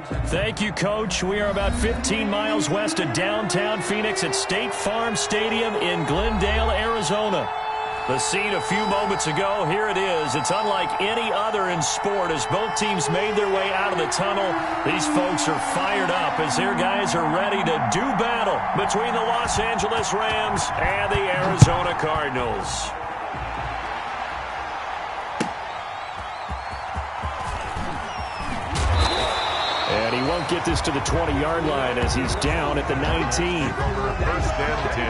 Thank you, Coach. We are about 15 miles west of downtown Phoenix at State Farm Stadium in Glendale, Arizona. The scene a few moments ago, here it is. It's unlike any other in sport as both teams made their way out of the tunnel. These folks are fired up as their guys are ready to do battle between the Los Angeles Rams and the Arizona Cardinals. And he won't get this to the 20-yard line as he's down at the 19. First and 10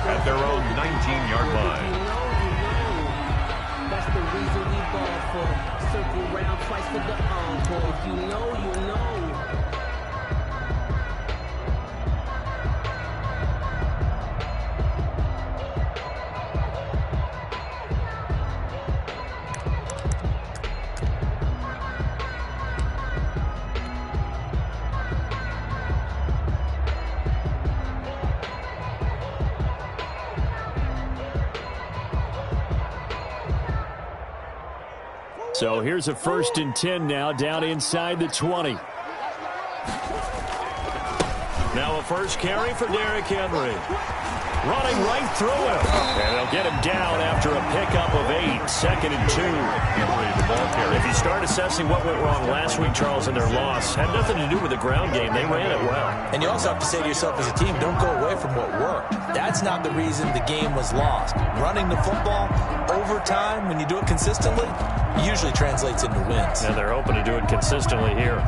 at their own 19-yard line. That's the reason we ball for. Circle round twice for the encore. If you know, you know. So here's a 1st and 10 now down inside the 20. Now a first carry for Derrick Henry. Running right through him. And they'll get him down after a pickup of 8. 2nd and 2. If you start assessing what went wrong last week, Charles, in their loss, had nothing to do with the ground game. They ran it well. And you also have to say to yourself as a team, don't go away from what worked. That's not the reason the game was lost. Running the football over time, when you do it consistently, usually translates into wins. And they're hoping to do it consistently here.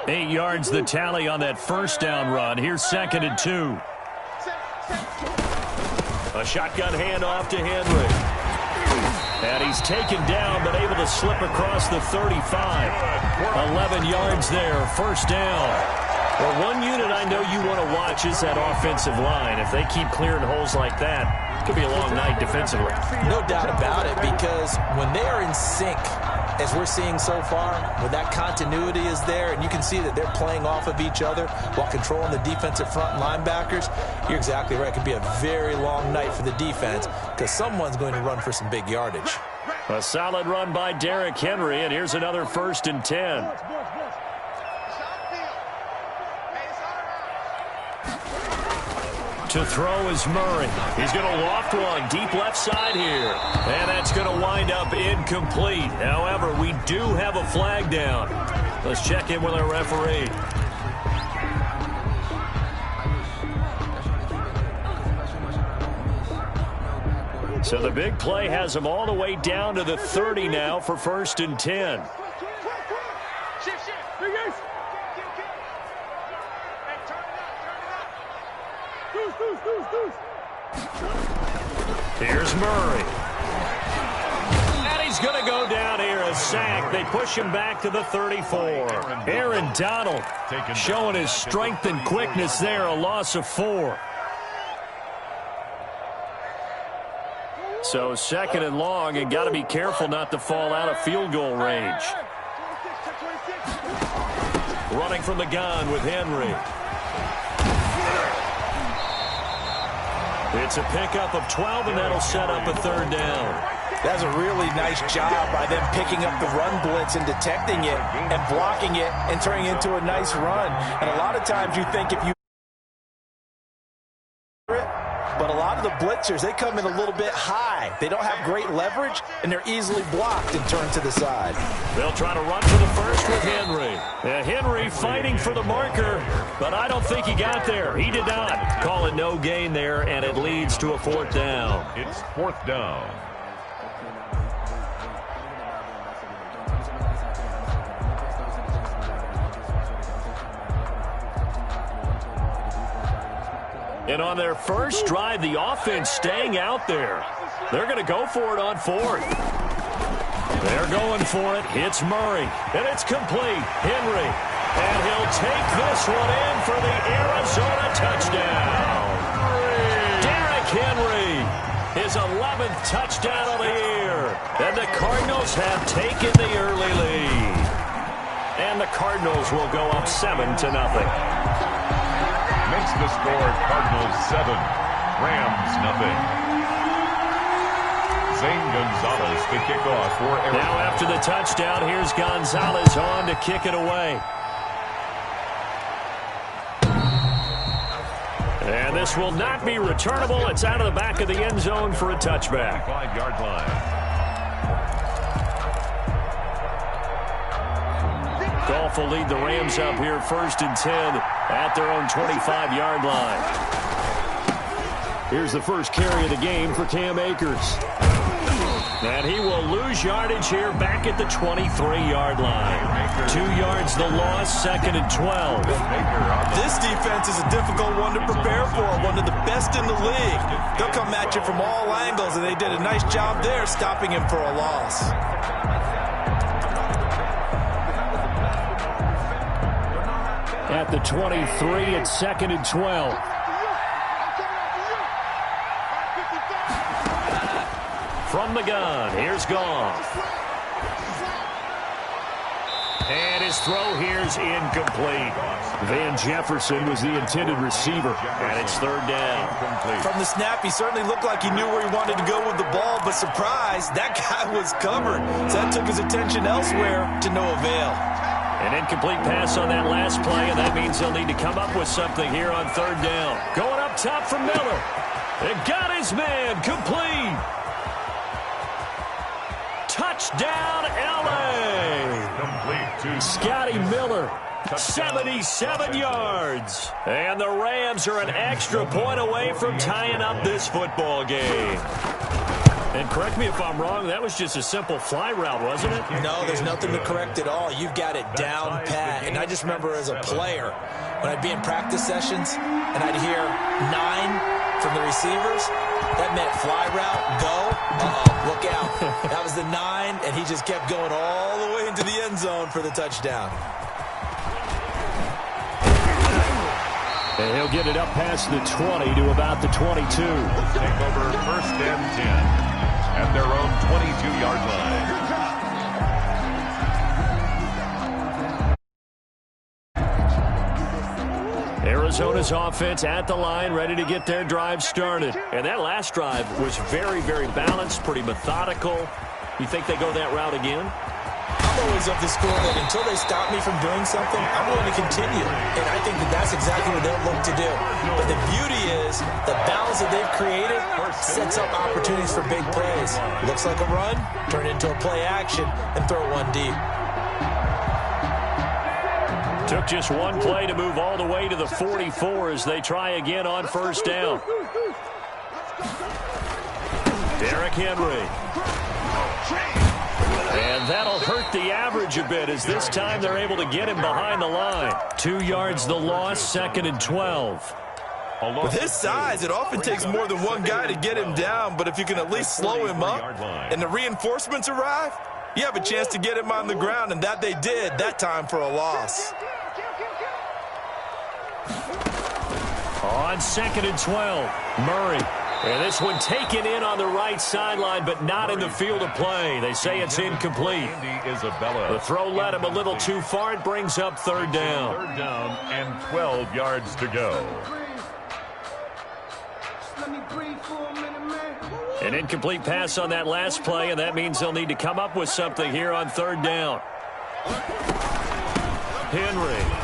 Eight yards the tally on that first down run. Here's 2nd and 2. A shotgun handoff to Henry. And he's taken down but able to slip across the 35. 11 yards there, first down. Well, one unit I know you want to watch is that offensive line. If they keep clearing holes like that, it could be a long night defensively. No doubt about it, because when they are in sync, as we're seeing so far, when that continuity is there and you can see that they're playing off of each other while controlling the defensive front linebackers, you're exactly right. It could be a very long night for the defense because someone's going to run for some big yardage. A solid run by Derrick Henry, and here's another 1st and 10. To throw is Murray. He's going to loft one deep left side here. And that's going to wind up incomplete. However, we do have a flag down. Let's check in with our referee. So the big play has him all the way down to the 30 now for 1st and 10. Here's Murray. And he's going to go down here, a sack. They push him back to the 34. Aaron Donald showing his strength and quickness there, a loss of 4. So 2nd and long, and got to be careful not to fall out of field goal range. Running from the gun with Henry. It's a pickup of 12, and that'll set up a 3rd down. That's a really nice job by them picking up the run blitz and detecting it and blocking it and turning it into a nice run. And a lot of times you think if you... But a lot of the blitzers, they come in a little bit high. They don't have great leverage, and they're easily blocked and turned to the side. They'll try to run for the first with Henry. Henry fighting for the marker, but I don't think he got there. He did not. Call it no gain there, and it leads to a 4th down. It's 4th down. And on their first drive, the offense staying out there. They're going to go for it on 4th. They're going for it. It's Murray. And it's complete. Henry. And he'll take this one in for the Arizona touchdown. Derrick Henry. His 11th touchdown of the year. And the Cardinals have taken the early lead. And the Cardinals will go up 7-0. Makes the score Cardinals 7, Rams nothing. Zane Gonzalez to kick off for Arizona. Now after the touchdown, here's Gonzalez on to kick it away. And this will not be returnable. It's out of the back of the end zone for a touchback. 5-yard line. Goff will lead the Rams up here 1st and 10 at their own 25-yard line. Here's the first carry of the game for Cam Akers. And he will lose yardage here back at the 23-yard line. 2 yards the loss, 2nd and 12. This defense is a difficult one to prepare for, one of the best in the league. They'll come at you from all angles, and they did a nice job there stopping him for a loss. At the 23, it's 2nd and 12. From the gun, here's Goff. And his throw here's incomplete. Van Jefferson was the intended receiver, and it's 3rd down. From the snap, he certainly looked like he knew where he wanted to go with the ball, but surprise, that guy was covered. So that took his attention elsewhere to no avail. An incomplete pass on that last play, and that means they'll need to come up with something here on 3rd down. Going up top for Miller. It got his man complete. Touchdown, L.A. Complete to Scotty Miller, 77 yards. And the Rams are an extra point away from tying up this football game. And correct me if I'm wrong, that was just a simple fly route, wasn't it? No, there's nothing to correct at all. You've got it down pat. And I just remember as a player, when I'd be in practice sessions and I'd hear 9 from the receivers, that meant fly route, go, look out. That was the 9, and he just kept going all the way into the end zone for the touchdown. And he'll get it up past the 20 to about the 22. take over 1st and 10 at their own 22-yard line. Arizona's offense at the line, ready to get their drive started. And that last drive was very, very balanced, pretty methodical. You think they go that route again? I'm always of the school that until they stop me from doing something, I'm going to continue. And I think that that's exactly what they'll look to do. But the beauty is the balance that they've created sets up opportunities for big plays. Looks like a run, turn it into a play action, and throw one deep. Took just one play to move all the way to the 44 as they try again on 1st down. Derrick Henry. And that'll hurt the average a bit as this time they're able to get him behind the line. 2 yards the loss, 2nd and 12. With his size, it often takes more than one guy to get him down, but if you can at least slow him up and the reinforcements arrive, you have a chance to get him on the ground, and that they did, that time for a loss. On 2nd and 12, Murray. And this one taken in on the right sideline, but not in the field of play. They say it's incomplete. The throw led him a little too far. It brings up 3rd down. 3rd down and 12 yards to go. An incomplete pass on that last play, and that means they'll need to come up with something here on 3rd down. Henry.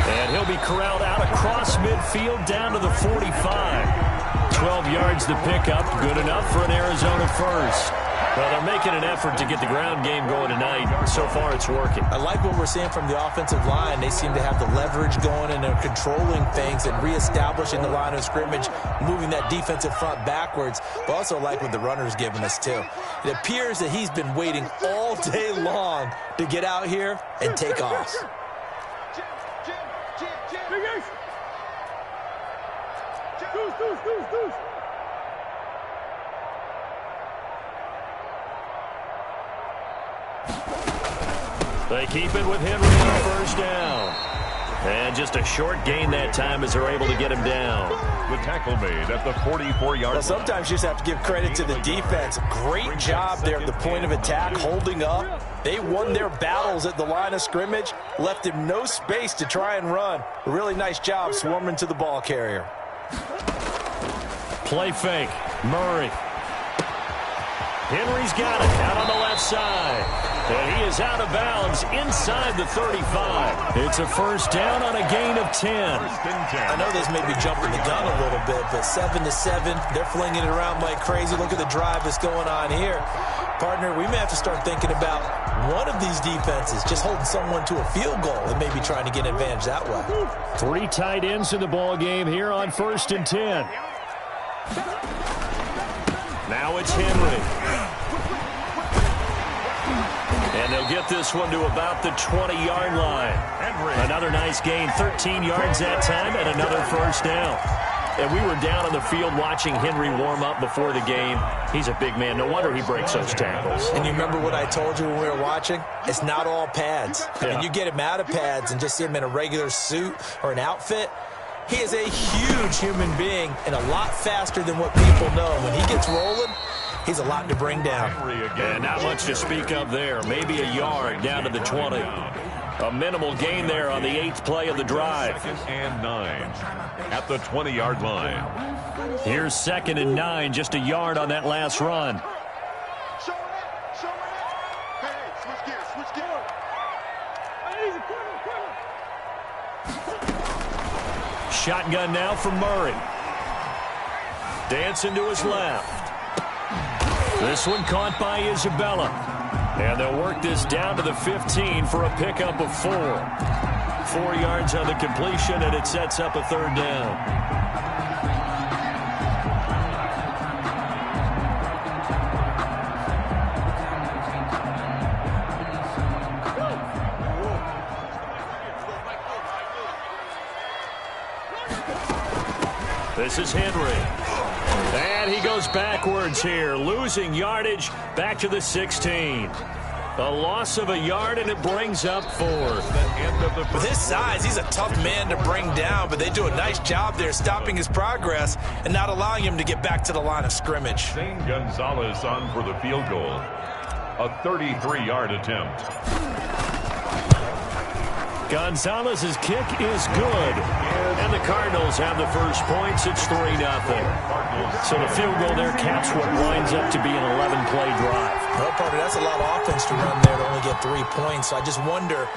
And he'll be corralled out across midfield down to the 45. 12 yards to pick up. Good enough for an Arizona first. Well, they're making an effort to get the ground game going tonight. So far, it's working. I like what we're seeing from the offensive line. They seem to have the leverage going, and they're controlling things and reestablishing the line of scrimmage, moving that defensive front backwards. But also like what the runner's giving us, too. It appears that he's been waiting all day long to get out here and take off. They keep it with Henry on 1st down. And just a short gain that time as they're able to get him down. The tackle made at the 44-yard line. Well, sometimes you just have to give credit to the defense. Great job there at the point of attack, holding up. They won their battles at the line of scrimmage, left him no space to try and run. A really nice job swarming to the ball carrier. Play fake. Murray. Henry's got it out on the left side. And he is out of bounds inside the 35. It's a first down on a gain of 10. I know this may be jumping the gun a little bit, but 7-7, they're flinging it around like crazy. Look at the drive that's going on here. Partner, we may have to start thinking about one of these defenses just holding someone to a field goal and maybe trying to get an advantage that way. 3 tight ends in the ball game here on 1st and 10. Now it's Henry. And they'll get this one to about the 20-yard line. Another nice gain, 13 yards that time, and another first down. And we were down on the field watching Henry warm up before the game. He's a big man. No wonder he breaks those tackles. And you remember what I told you when we were watching? It's not all pads. I mean, you get him out of pads and just see him in a regular suit or an outfit. He is a huge human being and a lot faster than what people know. When he gets rolling, he's a lot to bring down. And not much to speak of there. Maybe a yard down to the 20. A minimal gain there on the 8th play of the drive. 2nd and 9 at the 20-yard line. Here's 2nd and 9, just a yard on that last run. Shotgun now from Murray. Dancing to his left. This one caught by Isabella. And they'll work this down to the 15 for a pickup of 4. 4 yards on the completion, and it sets up a 3rd down. This is Henry. And he goes backwards here, losing yardage back to the 16. A loss of a yard, and it brings up 4. With his size, he's a tough man to bring down, but they do a nice job there stopping his progress and not allowing him to get back to the line of scrimmage. Shane Gonzalez on for the field goal. A 33-yard attempt. Gonzalez's kick is good. And the Cardinals have the first points. It's 3-0. So the field goal there caps what winds up to be an 11-play drive. Well, partner, that's a lot of offense to run there to only get 3 points. So I just wonder,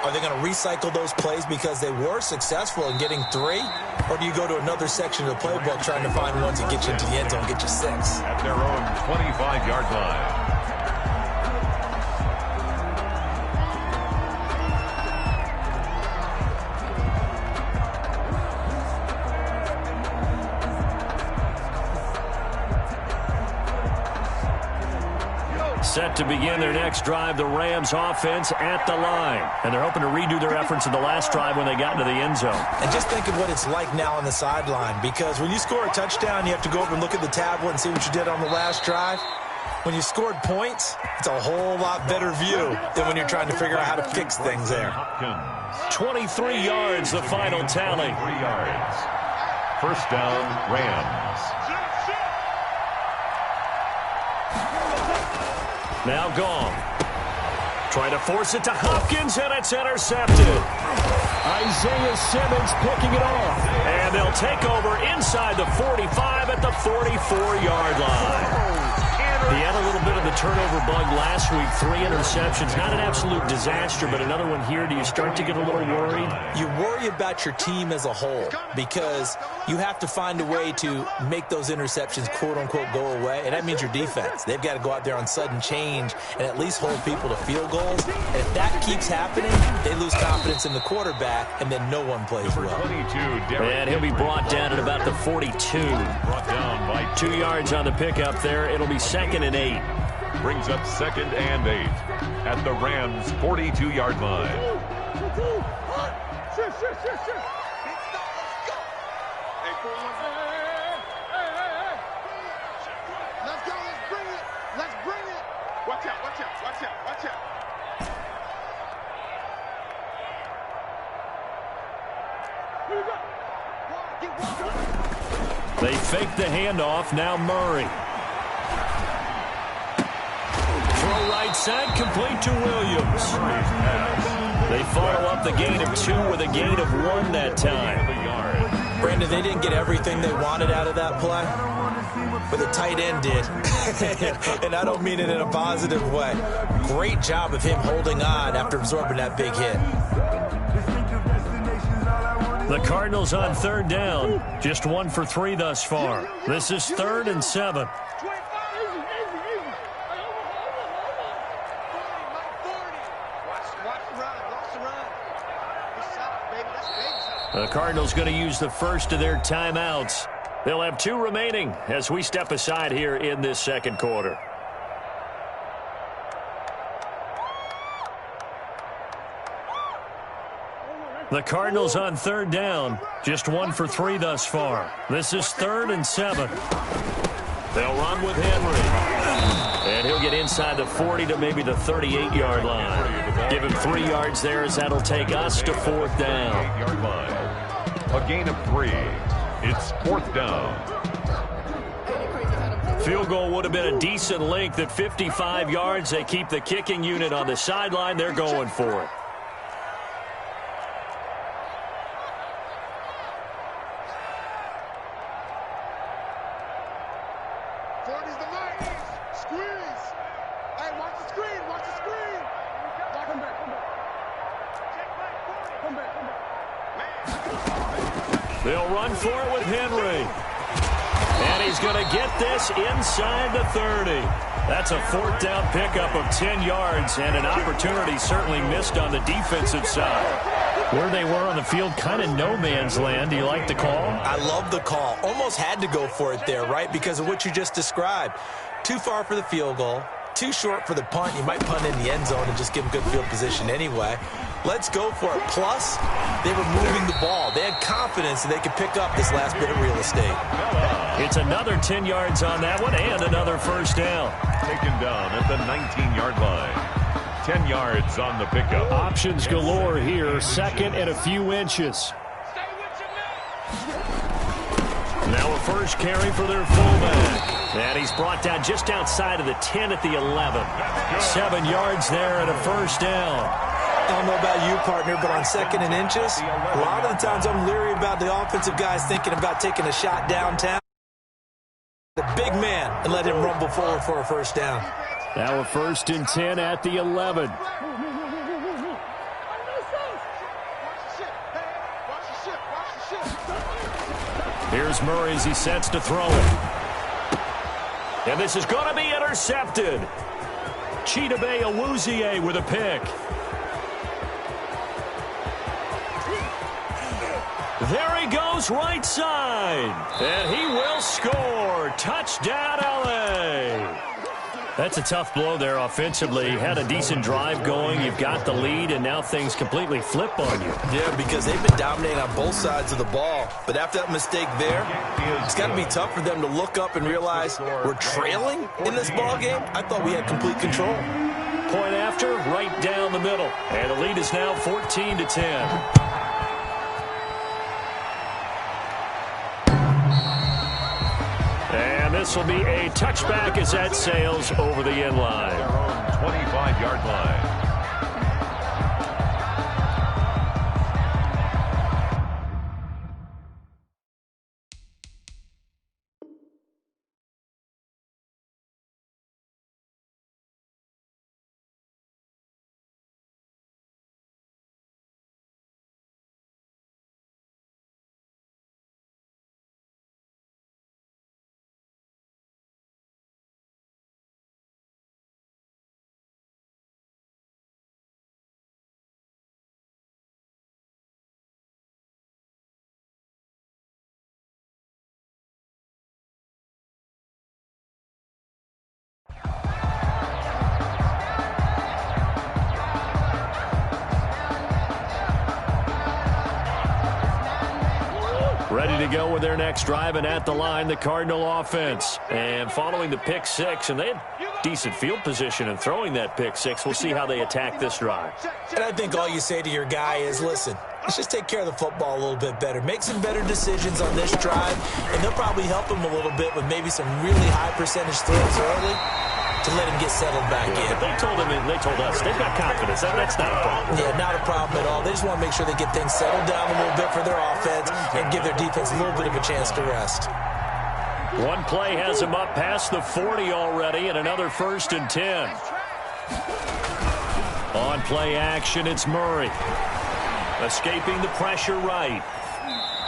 are they going to recycle those plays because they were successful in getting 3? Or do you go to another section of the playbook trying to find ones that get you into the end zone and get you 6? At their own 25-yard line. Set to begin their next drive, the Rams offense at the line. And they're hoping to redo their efforts in the last drive when they got into the end zone. And just think of what it's like now on the sideline, because when you score a touchdown, you have to go over and look at the tablet and see what you did on the last drive. When you scored points, it's a whole lot better view than when you're trying to figure out how to fix things there. 23 yards, the final tally. 3 yards. First down, Rams. Now gone. Trying to force it to Hopkins, and it's intercepted. Isaiah Simmons picking it off. And they'll take over inside the 45 at the 44-yard line. He had a little bit of the turnover bug last week. 3 interceptions. Not an absolute disaster, but another one here. Do you start to get a little worried? You worry about your team as a whole because you have to find a way to make those interceptions, quote-unquote, go away, and that means your defense. They've got to go out there on sudden change and at least hold people to field goals. And if that keeps happening, they lose confidence in the quarterback, and then no one plays well. 22, and he'll be brought down at about the 42. Brought down by 2 yards on the pickup there. It'll be 2nd and 8. Brings up 2nd and 8 at the Rams' 42-yard line. They fake the handoff. Now Murray. Throw right side, complete to Williams. They follow up the gain of 2 with a gain of 1 that time. Brandon, they didn't get everything they wanted out of that play, but the tight end did. And I don't mean it in a positive way. Great job of him holding on after absorbing that big hit. The Cardinals on 3rd down. Just 1 for 3 thus far. This is 3rd and 7. The Cardinals going to use the first of their timeouts. They'll have 2 remaining as we step aside here in this second quarter. The Cardinals on 3rd down. Just 1 for 3 thus far. This is 3rd and 7. They'll run with Henry. And he'll get inside the 40 to maybe the 38-yard line. Give him 3 yards there as that'll take us to 4th down. 38-yard line. A gain of 3. It's 4th down. Field goal would have been a decent length at 55 yards. They keep the kicking unit on the sideline. They're going for it. They'll run for it with Henry. And he's going to get this inside the 30. That's a 4th down pickup of 10 yards and an opportunity certainly missed on the defensive side. Where they were on the field, kind of no man's land. Do you like the call? I love the call. Almost had to go for it there, right? Because of what you just described. Too far for the field goal. Too short for the punt. You might punt in the end zone and just give them good field position anyway. Let's go for it. Plus, they were moving the ball. They had confidence that they could pick up this last bit of real estate. It's another 10 yards on that one and another 1st down. Taken down at the 19-yard line. 10 yards on the pickup. Options galore here. 2nd and a few inches. Now a first carry for their fullback. And he's brought down just outside of the 10 at the 11. 7 yards there and a 1st down. I don't know about you, partner, but on 2nd and inches, a lot of the times I'm leery about the offensive guys thinking about taking a shot downtown. The big man and let him rumble forward for a 1st down. Now a 1st and 10 at the 11. Here's Murray as he sets to throw it. And this is going to be intercepted. Chidobe Awuzie with a pick. There he goes right side. And he will score. Touchdown, L.A. That's a tough blow there offensively. Had a decent drive going. You've got the lead, and now things completely flip on you. Yeah, because they've been dominating on both sides of the ball. But after that mistake there, it's got to be tough for them to look up and realize we're trailing in this ball game. I thought we had complete control. Point after, right down the middle. And the lead is now 14-10. And this will be a touchback as that sails over the end line. Their own 25-yard line. Ready to go with their next drive, and at the line, the Cardinal offense. And following the pick six, and they had decent field position in throwing that pick six. We'll see how they attack this drive. And I think all you say to your guy is, listen, let's just take care of the football a little bit better. Make some better decisions on this drive, and they'll probably help him a little bit with maybe some really high percentage throws early to let him get settled back in. But they told us they've got confidence. That's not a problem. Yeah, not a problem at all. They just want to make sure they get things settled down a little bit for their offense and give their defense a little bit of a chance to rest. One play has him up past the 40 already, and another 1st and 10. On play action, it's Murray. Escaping the pressure right.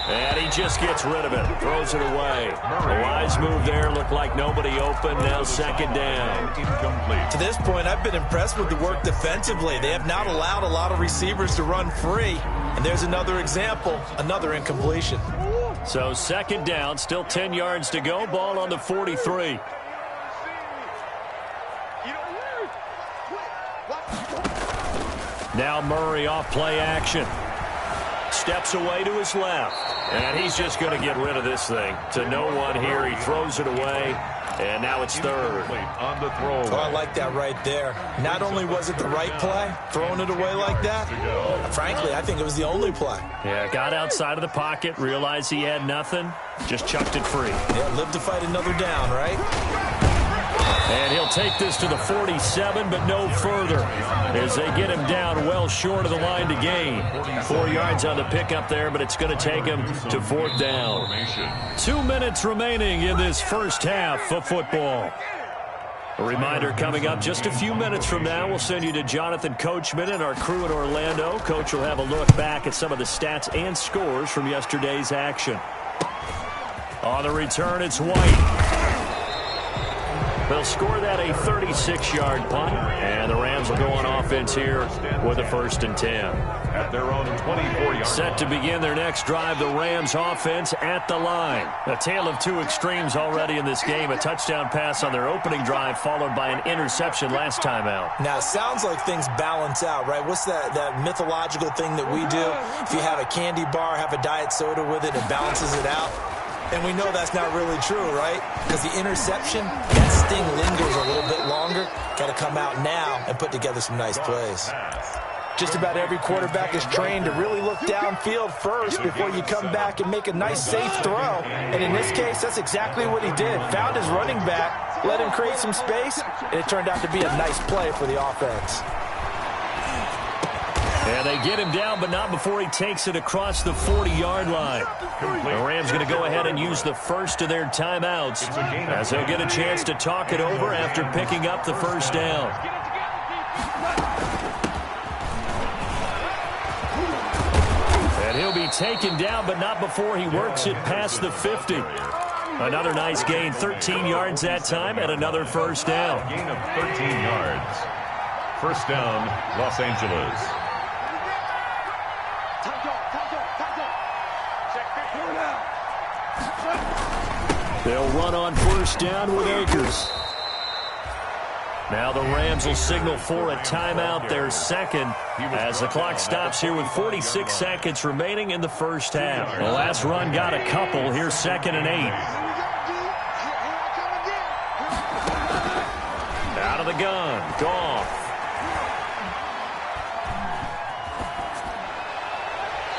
And he just gets rid of it. Throws it away. A wise move there. Looked like nobody open. Now 2nd down. Incomplete. To this point, I've been impressed with the work defensively. They have not allowed a lot of receivers to run free. And there's another example, another incompletion. So 2nd down, still 10 yards to go. Ball on the 43. Now Murray off play action. Steps away to his left. And he's just going to get rid of this thing. To no one here. He throws it away. And now it's 3rd. On the throw. Oh, I like that right there. Not only was it the right play, throwing it away like that, frankly, I think it was the only play. Yeah, got outside of the pocket, realized he had nothing, just chucked it free. Yeah, live to fight another down, right? And he'll take this to the 47, but no further, as they get him down well short of the line to gain. 4 yards on the pickup there, but it's going to take him to 4th down. 2 minutes remaining in this first half of football. A reminder coming up just a few minutes from now, we'll send you to Jonathan Coachman and our crew in Orlando. Coach will have a look back at some of the stats and scores from yesterday's action. On the return, it's White. They'll score that a 36-yard punt, and the Rams will go on offense here with a 1st and 10. At their own 24-yard. Set to begin their next drive, the Rams offense at the line. A tale of two extremes already in this game. A touchdown pass on their opening drive, followed by an interception last time out. Now, it sounds like things balance out, right? What's that mythological thing that we do? If you have a candy bar, have a diet soda with it, it balances it out. And we know that's not really true, right? Because the interception, that sting lingers a little bit longer. Got to come out now and put together some nice plays. Just about every quarterback is trained to really look downfield first before you come back and make a nice, safe throw. And in this case, that's exactly what he did. Found his running back, let him create some space, and it turned out to be a nice play for the offense. And they get him down, but not before he takes it across the 40-yard line. The Rams going to go ahead and use the first of their timeouts as they'll get a chance to talk it over after picking up the 1st down. And he'll be taken down, but not before he works it past the 50. Another nice gain, 13 yards that time, and another 1st down. Gain of 13 yards. 1st down, Los Angeles. They'll run on 1st down with Akers. Now the Rams will signal for a timeout, their second, as the clock stops here with 46 seconds remaining in the first half. The last run got a couple. Here's 2nd and 8. Out of the gun. Goff.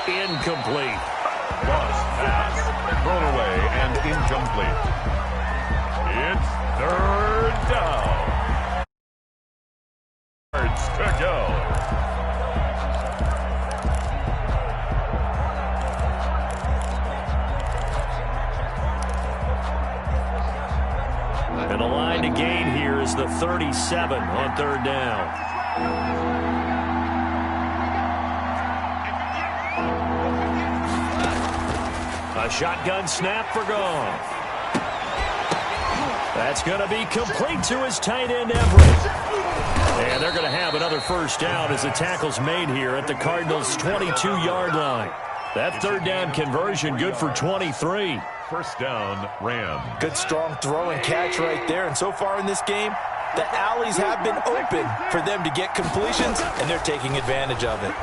Incomplete. Lost pass. Thrown away and incomplete. It's 3rd down. Yards to go. And the line to gain here is the 37 on 3rd down. A shotgun snap for Goff. That's going to be complete to his tight end, Everett. And they're going to have another 1st down as the tackle's made here at the Cardinals' 22-yard line. That 3rd down conversion good for 23. 1st down, Rams. Good strong throw and catch right there. And so far in this game, the alleys have been open for them to get completions, and they're taking advantage of it.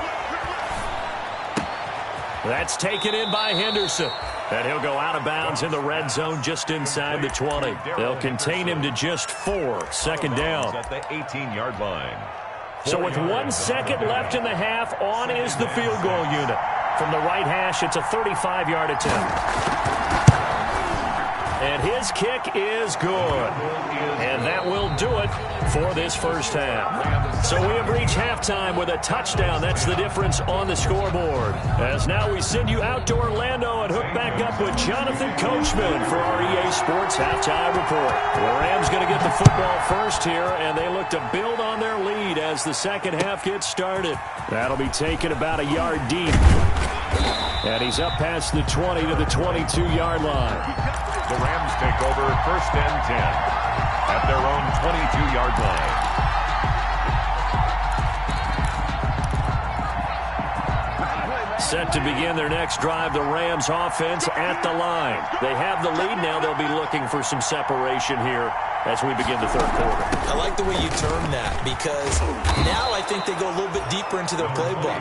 That's taken in by Henderson. And he'll go out of bounds in the red zone just inside the 20. They'll contain him to just 4. 2nd down. At the 18-yard line. So with 1 second left in the half, on is the field goal unit. From the right hash, it's a 35-yard attempt. And his kick is good. And that will do it for this first half. So we have reached halftime with a touchdown. That's the difference on the scoreboard. As now we send you out to Orlando and hook back up with Jonathan Coachman for our EA Sports Halftime Report. The Rams going to get the football first here, and they look to build on their lead as the second half gets started. That'll be taken about a yard deep. And he's up past the 20 to the 22-yard line. The Rams take over 1st and 10 at their own 22-yard line. Set to begin their next drive, the Rams offense at the line. They have the lead now. They'll be looking for some separation here as we begin the third quarter. I like the way you term that, because now I think they go a little bit deeper into their playbook.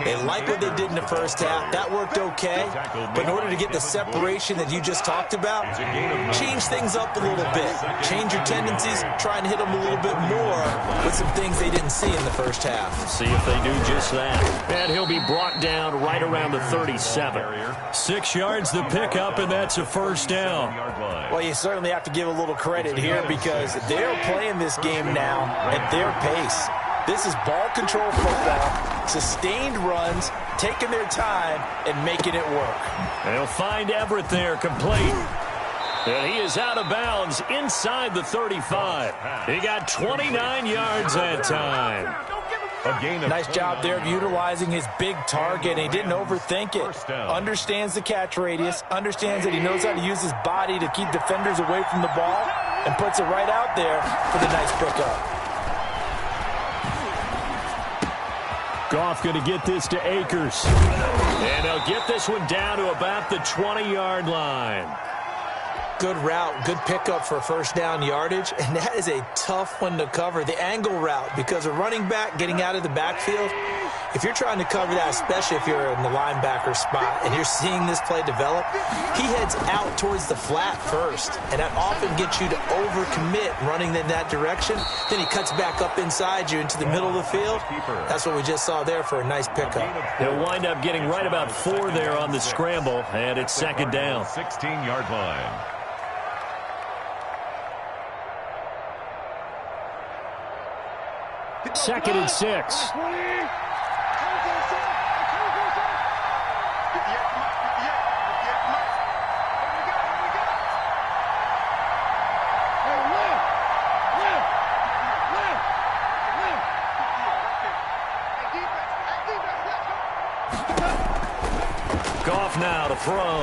They like what they did in the first half. That worked okay. But in order to get the separation that you just talked about, change things up a little bit. Change your tendencies. Try and hit them a little bit more with some things they didn't see in the first half. See if they do just that. And he'll be brought down right around the 37. 6 yards the pickup, and that's a first down. Well, you certainly have to give a little credit here because they're playing this game now at their pace. This is ball control football, sustained runs, taking their time, and making it work. They'll find Everett there, complete. And he is out of bounds inside the 35. He got 29 yards that time. Nice job there of utilizing his big target. He didn't overthink it. Understands the catch radius, understands that he knows how to use his body to keep defenders away from the ball, and puts it right out there for the nice pickup. Goff going to get this to Akers. And he'll get this one down to about the 20-yard line. Good route, good pickup for first down yardage, and that is a tough one to cover, the angle route, because a running back getting out of the backfield, if you're trying to cover that, especially if you're in the linebacker spot and you're seeing this play develop, he heads out towards the flat first, and that often gets you to overcommit running in that direction. Then he cuts back up inside you into the middle of the field. That's what we just saw there for a nice pickup. He'll wind up getting right about 4 there on the scramble, and it's second down. 16-yard line. Second and 6. Goff now to throw.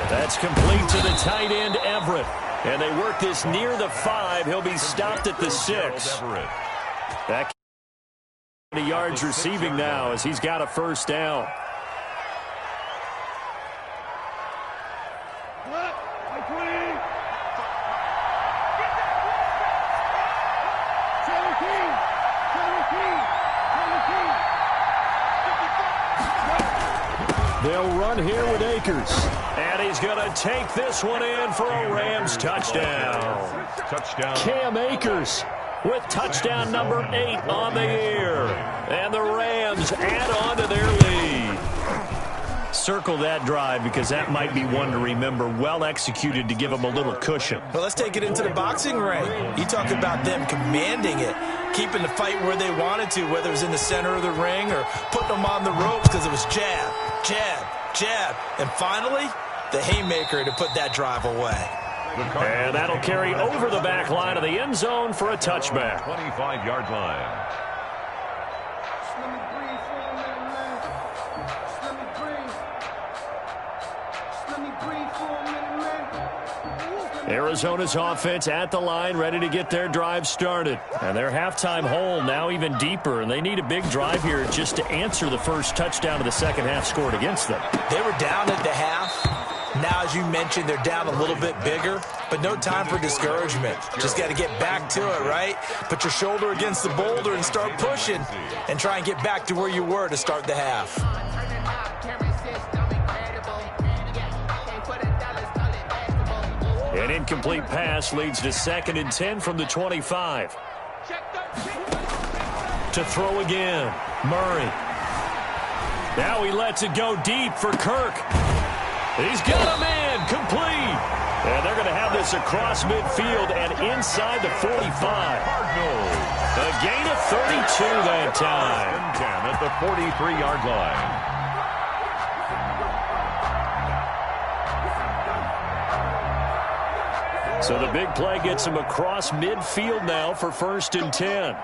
That's complete to the tight end, Everett. And they work this near the 5. He'll be stopped at the 6. Back 20 yards receiving now as he's got a first down. They'll run here with Akers. And he's going to take this one in for a Rams touchdown. Cam Akers with touchdown number 8 on the year. And the Rams add on to their lead. Circle that drive because that might be one to remember. Well executed to give them a little cushion. Well, let's take it into the boxing ring. You talk about them commanding it, keeping the fight where they wanted to, whether it was in the center of the ring or putting them on the ropes because it was jab, jab, jab. And finally, the haymaker to put that drive away. And that'll carry over the back line of the end zone for a touchback. 25-yard line. Arizona's offense at the line, ready to get their drive started. And their halftime hole now even deeper, and they need a big drive here just to answer the first touchdown of the second half scored against them. They were down at the half. Now, as you mentioned, they're down a little bit bigger, but no time for discouragement. Just got to get back to it, right? Put your shoulder against the boulder and start pushing and try and get back to where you were to start the half. An incomplete pass leads to 2nd and 10 from the 25. To throw again, Murray. Now he lets it go deep for Kirk. He's got a man complete. And they're going to have this across midfield and inside the 45. A gain of 32 that time. 10 at the 43-yard line. So the big play gets him across midfield now for 1st and 10.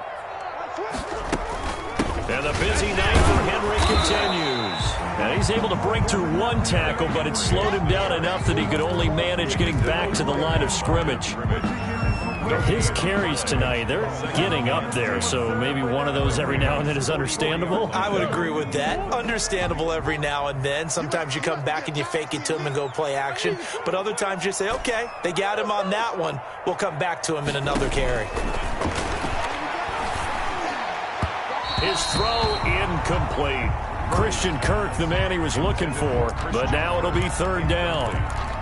And the busy night for Henry continues. And he's able to break through one tackle, but it slowed him down enough that he could only manage getting back to the line of scrimmage. His carries tonight, they're getting up there, so maybe one of those every now and then is understandable. I would agree with that. Understandable every now and then. Sometimes you come back and you fake it to him and go play action. But other times you say, okay, they got him on that one. We'll come back to him in another carry. His throw incomplete. Christian Kirk, the man he was looking for, but now it'll be 3rd down.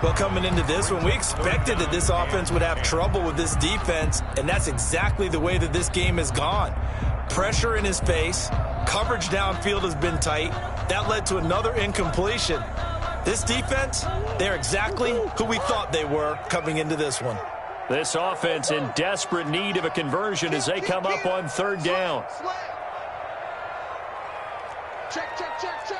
Well, coming into this one, we expected that this offense would have trouble with this defense, and that's exactly the way that this game has gone. Pressure in his face, coverage downfield has been tight. That led to another incompletion. This defense, they're exactly who we thought they were coming into this one. This offense in desperate need of a conversion as they come up on 3rd down. Check, check, check, check.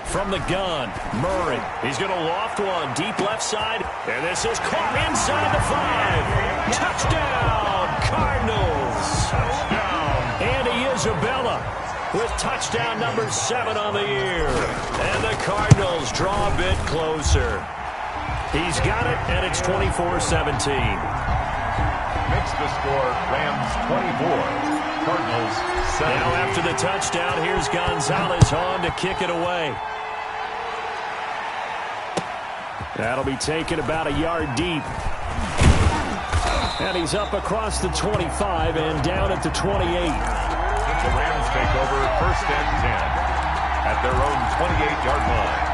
From the gun, Murray. He's going to loft one deep left side, and this is caught inside the 5. Touchdown, Cardinals. Andy Isabella with touchdown number 7 on the year. And the Cardinals draw a bit closer. He's got it, and it's 24-17. Makes the score Rams 24, Cardinals 7. Now after the touchdown, here's Gonzalez on to kick it away. That'll be taken about a yard deep. And he's up across the 25 and down at the 28. The Rams take over 1st and 10 at their own 28-yard line.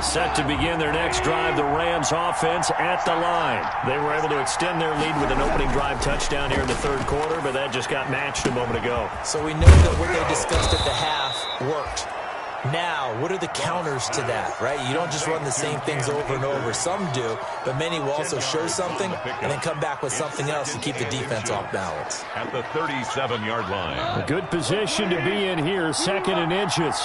Set to begin their next drive, the Rams offense at the line. They were able to extend their lead with an opening drive touchdown here in the 3rd quarter, but that just got matched a moment ago. So we know that what they discussed at the half worked. Now, what are the counters to that, right? You don't just run the same things over and over. Some do, but many will also show something and then come back with something else to keep the defense off balance. At the 37-yard line. A good position to be in here, 2nd and inches.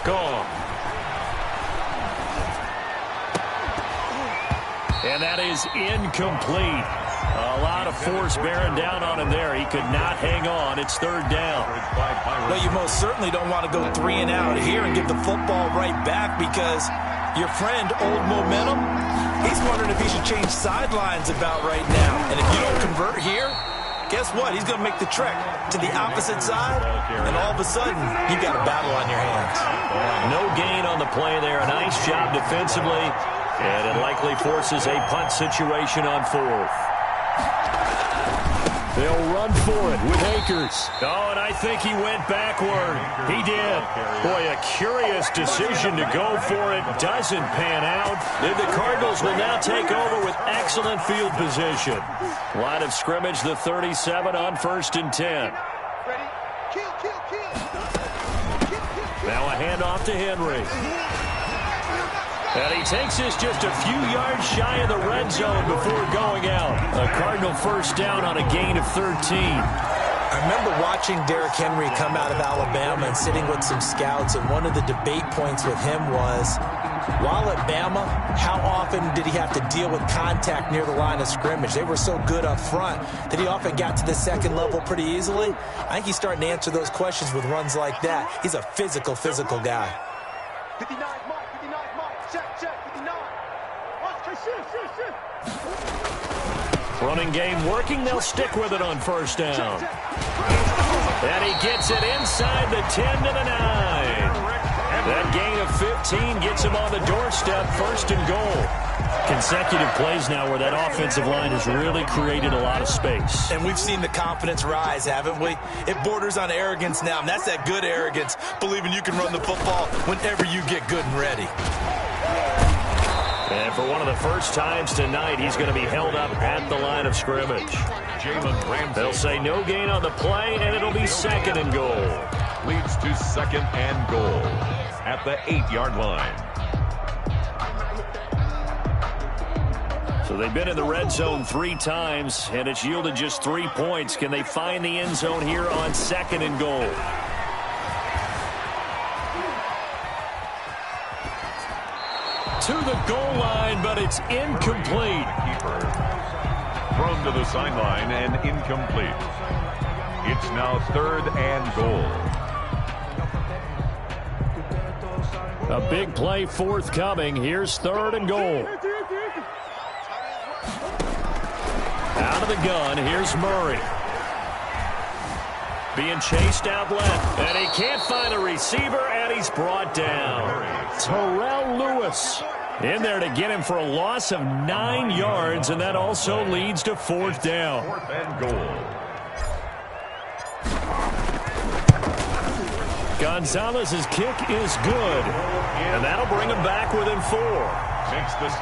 Gone. And that is incomplete. A lot of force bearing down on him there. He could not hang on. It's 3rd down. Well, you most certainly don't want to go 3 and out here and give the football right back because your friend, Old Momentum, he's wondering if he should change sidelines about right now. And if you don't convert here, guess what? He's going to make the trek to the opposite side, and all of a sudden, you've got a battle on your hands. No gain on the play there. A nice job defensively, and it likely forces a punt situation on 4th. They'll run for it with Akers. Oh, and I think he went backward. He did. Boy, a curious decision to go for it. Doesn't pan out. And the Cardinals will now take over with excellent field position. Line of scrimmage, the 37 on 1st and 10. Now a handoff to Henry. And he takes this just a few yards shy of the red zone before going out. A Cardinal 1st down on a gain of 13. I remember watching Derrick Henry come out of Alabama and sitting with some scouts, and one of the debate points with him was, while at Bama, how often did he have to deal with contact near the line of scrimmage? They were so good up front that he often got to the 2nd level pretty easily. I think he's starting to answer those questions with runs like that. He's a physical guy. 59, Mike, 59, Mike. Check, check, 59. Watch, shoot. Running game working. They'll stick with it on 1st down. And he gets it inside the 10 to the 9. That gain of 15 gets him on the doorstep, 1st and goal. Consecutive plays now where that offensive line has really created a lot of space. And we've seen the confidence rise, haven't we? It borders on arrogance now, and that's that good arrogance, believing you can run the football whenever you get good and ready. And for one of the first times tonight, he's going to be held up at the line of scrimmage. They'll say no gain on the play, and it'll be 2nd and goal. Leads to 2nd and goal at the 8-yard line. So they've been in the red zone 3 times, and it's yielded just 3 points. Can they find the end zone here on 2nd and goal? To the goal line, but it's incomplete. Thrown to the sideline and incomplete. It's now 3rd and goal. A big play forthcoming. Here's 3rd and goal. Out of the gun, here's Murray. Being chased out left, and he can't find a receiver, and he's brought down. Terrell Lewis in there to get him for a loss of 9 yards, and that also leads to 4th down. 4th and goal. Gonzalez's kick is good, and that'll bring him back within 4.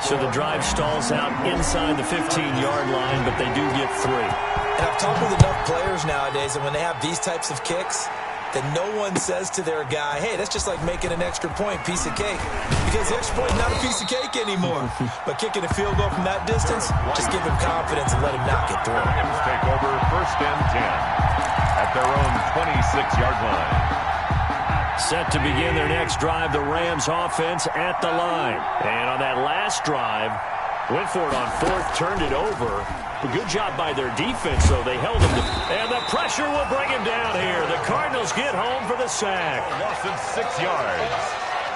So the drive stalls out inside the 15-yard line, but they do get 3. And I've talked with enough players nowadays that when they have these types of kicks, that no one says to their guy, hey, that's just like making an extra point, piece of cake. Because the extra point is not a piece of cake anymore. But kicking a field goal from that distance, just give him confidence and let him knock it through. Rams take over 1st and 10 at their own 26-yard line. Set to begin their next drive, the Rams offense at the line. And on that last drive, went for it on 4th, turned it over. A good job by their defense, though. They held him to, and the pressure will bring him down here. The Cardinals get home for the sack. Loss of 6 yards.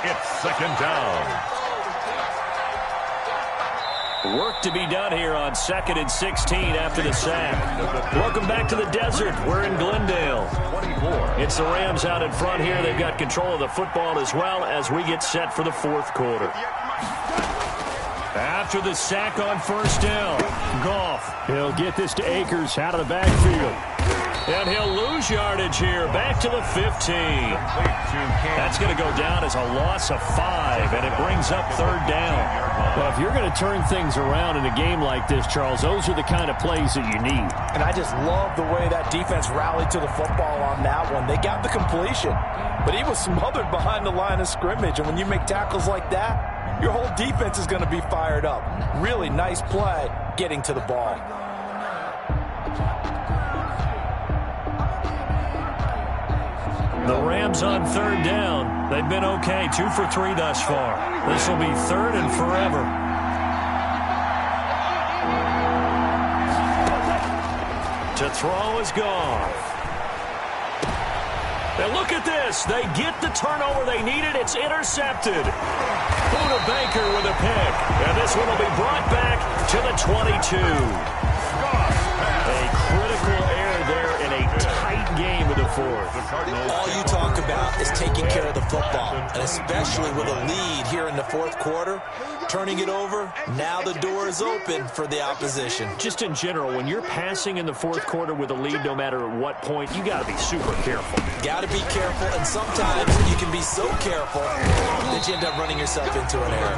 It's 2nd down. Work to be done here on 2nd and 16 after the sack. Welcome back to the desert. We're in Glendale. It's the Rams out in front here. They've got control of the football as well as we get set for the 4th quarter. After the sack on 1st down, Goff. He'll get this to Akers out of the backfield. And he'll lose yardage here. Back to the 15. That's going to go down as a loss of 5, and it brings up 3rd down. Well, if you're going to turn things around in a game like this, Charles, those are the kind of plays that you need. And I just love the way that defense rallied to the football on that one. They got the completion, but he was smothered behind the line of scrimmage. And when you make tackles like that, your whole defense is going to be fired up. Really nice play getting to the ball. The Rams on 3rd down. They've been okay, 2 for 3 thus far. This will be 3rd and forever. To throw is Goff. And look at this. They get the turnover they needed. It's intercepted. Buda Baker with a pick. And this one will be brought back to the 22. A critical error there in a tight game of the 4th. All you talk about is taking care of the football, and especially with a lead here in the 4th quarter, turning it over, now the door is open for the opposition. Just in general, when you're passing in the 4th quarter with a lead, no matter at what point, you got to be super careful. Got to be careful, and sometimes you can be so careful that you end up running yourself into an error.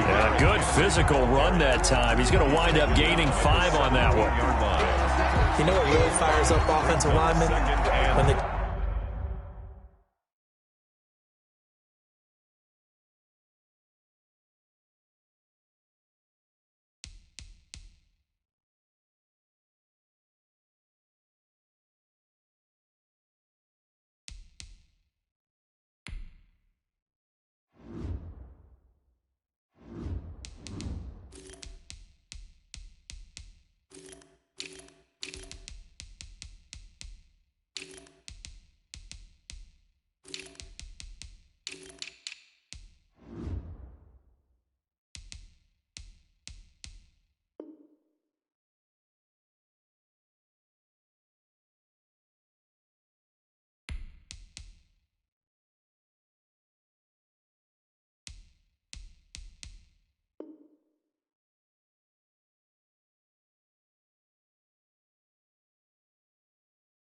And a good physical run that time. He's going to wind up gaining 5 on that one. You know what really fires up offensive linemen? When they